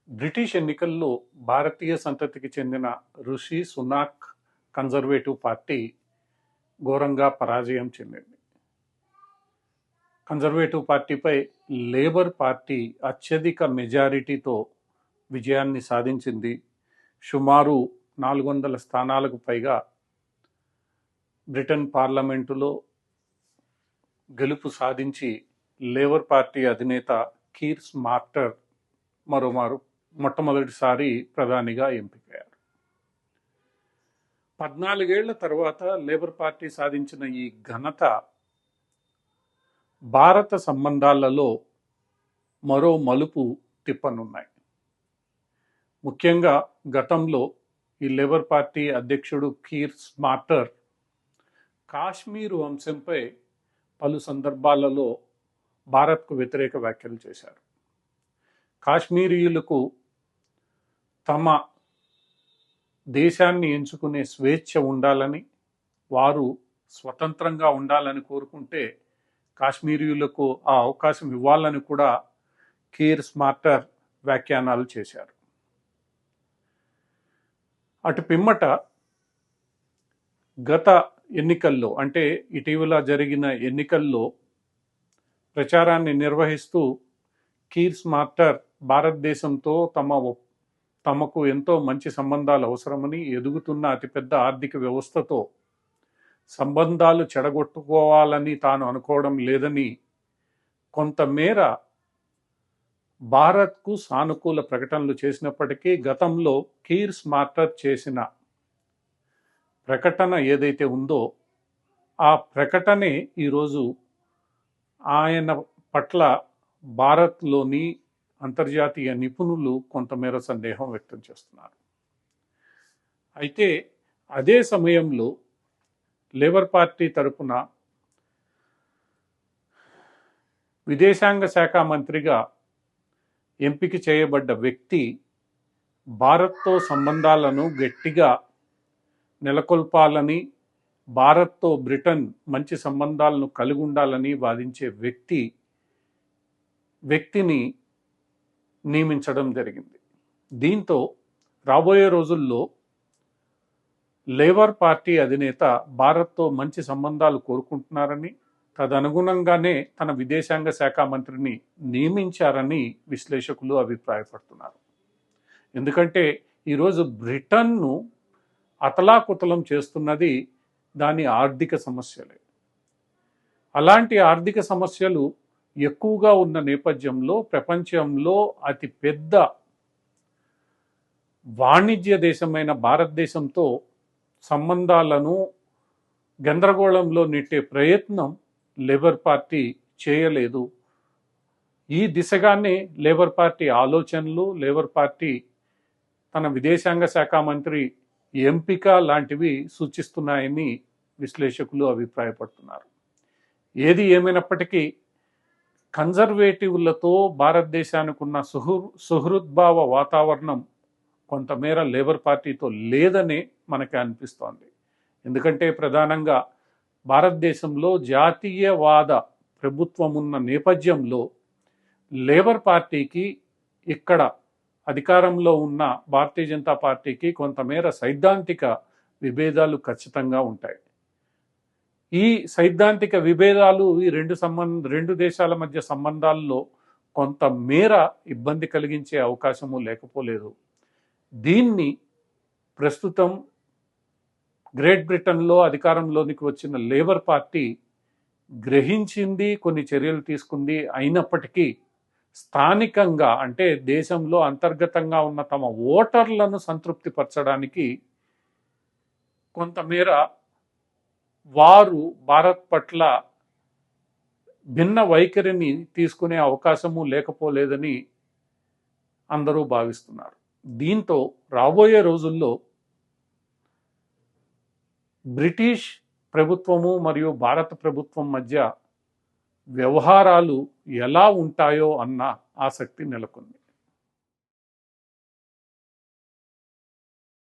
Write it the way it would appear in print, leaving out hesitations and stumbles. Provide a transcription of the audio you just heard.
British ఎన్నికల్లో భారతీయ సంతతికి చెందిన రిషి సునాక్ కన్జర్వేటివ్ పార్టీ ఘోరంగా పరాజయం చెందింది. కన్జర్వేటివ్ పార్టీపై లేబర్ పార్టీ అత్యధిక మెజారిటీతో విజయాన్ని సాధించింది. సుమారు 400 స్థానాలకు పైగా బ్రిటన్ పార్లమెంటులో గెలుపు సాధించి లేబర్ పార్టీ అధినేత కీర్ స్మార్టర్ మరోమారు మొట్టమొదటిసారి ప్రధానిగా ఎంపికయ్యారు. 14 ఏళ్ల తర్వాత లేబర్ పార్టీ సాధించిన ఈ ఘనత భారత సంబంధాలలో మరో మలుపు తిప్పనున్నాయి. ముఖ్యంగా గతంలో ఈ లేబర్ పార్టీ అధ్యక్షుడు కీర్ స్మార్టర్ కాశ్మీర్ అంశంపై పలు సందర్భాలలో భారత్కు వ్యతిరేక వ్యాఖ్యలు చేశారు. కాశ్మీరీయులకు తమ దేశాన్ని ఎంచుకునే స్వేచ్ఛ ఉండాలని, వారు స్వతంత్రంగా ఉండాలని కోరుకుంటే కాశ్మీరీయులకు ఆ అవకాశం ఇవ్వాలని కూడా కీర్ స్మార్టర్ వ్యాఖ్యానాలు చేశారు. అటు పిమ్మట గత ఎన్నికల్లో అంటే ఇటీవల జరిగిన ఎన్నికల్లో ప్రచారాన్ని నిర్వహిస్తూ కీర్ స్మార్టర్ భారతదేశంతో తమకు ఎంతో మంచి సంబంధాలు అవసరమని, ఎదుగుతున్న అతిపెద్ద ఆర్థిక వ్యవస్థతో సంబంధాలు చెడగొట్టుకోవాలని తాను అనుకోవడం లేదని కొంతమేర భారత్కు సానుకూల ప్రకటనలు చేసినప్పటికీ గతంలో కీర్ స్మార్టర్ చేసిన ప్రకటన ఏదైతే ఉందో ఆ ప్రకటనే ఈరోజు ఆయన పట్ల భారత్లోని అంతర్జాతీయ నిపుణులు కొంతమేర సందేహం వ్యక్తం చేస్తున్నారు. అయితే అదే సమయంలో లేబర్ పార్టీ తరపున విదేశాంగ శాఖ మంత్రిగా ఎంపిక చేయబడ్డ వ్యక్తి భారత్తో సంబంధాలను గట్టిగా నెలకొల్పాలని, భారత్తో బ్రిటన్ మంచి సంబంధాలను కలిగి ఉండాలని వాదించే వ్యక్తిని నియమించడం జరిగింది. దీంతో రాబోయే రోజుల్లో లేబర్ పార్టీ అధినేత భారత్తో మంచి సంబంధాలు కోరుకుంటున్నారని, తదనుగుణంగానే తన విదేశాంగ శాఖ మంత్రిని నియమించారని విశ్లేషకులు అభిప్రాయపడుతున్నారు. ఎందుకంటే ఈరోజు బ్రిటన్ను అతలాకుతలం చేస్తున్నది దాని ఆర్థిక సమస్యలే. అలాంటి ఆర్థిక సమస్యలు ఎక్కువగా ఉన్న నేపథ్యంలో ప్రపంచంలో అతి పెద్ద వాణిజ్య దేశమైన భారతదేశంతో సంబంధాలను గందరగోళంలో నెట్టే ప్రయత్నం లేబర్ పార్టీ చేయలేదు. ఈ దిశగానే లేబర్ పార్టీ ఆలోచనలు, లేబర్ పార్టీ తన విదేశాంగ శాఖ మంత్రి ఎంపిక లాంటివి సూచిస్తున్నాయని విశ్లేషకులు అభిప్రాయపడుతున్నారు. ఏది ఏమైనప్పటికీ కన్జర్వేటివ్లతో భారతదేశానికి ఉన్న సుహృద్భావ వాతావరణం కొంతమేర లేబర్ పార్టీతో లేదనే మనకి అనిపిస్తోంది. ఎందుకంటే ప్రధానంగా భారతదేశంలో జాతీయవాద ప్రభుత్వం ఉన్న నేపథ్యంలో లేబర్ పార్టీకి ఇక్కడ అధికారంలో ఉన్న భారతీయ జనతా పార్టీకి కొంతమేర సైద్ధాంతిక విభేదాలు ఖచ్చితంగా ఉంటాయి. ఈ సైద్ధాంతిక విభేదాలు ఈ రెండు దేశాల మధ్య సంబంధాల్లో కొంతమేర ఇబ్బంది కలిగించే అవకాశము లేకపోలేదు. దీన్ని ప్రస్తుతం గ్రేట్ బ్రిటన్లో అధికారంలోనికి వచ్చిన లేబర్ పార్టీ గ్రహించింది, కొన్ని చర్యలు తీసుకుంది. అయినప్పటికీ స్థానికంగా అంటే దేశంలో అంతర్గతంగా ఉన్న తమ ఓటర్లను సంతృప్తిపరచడానికి కొంతమేర వారు భారత్ పట్ల భిన్న వైఖరిని తీసుకునే అవకాశము లేకపోలేదని అందరూ భావిస్తున్నారు. దీంతో రాబోయే రోజుల్లో బ్రిటిష్ ప్రభుత్వము మరియు భారత ప్రభుత్వం మధ్య వ్యవహారాలు ఎలా ఉంటాయో అన్న ఆసక్తి నెలకొంది.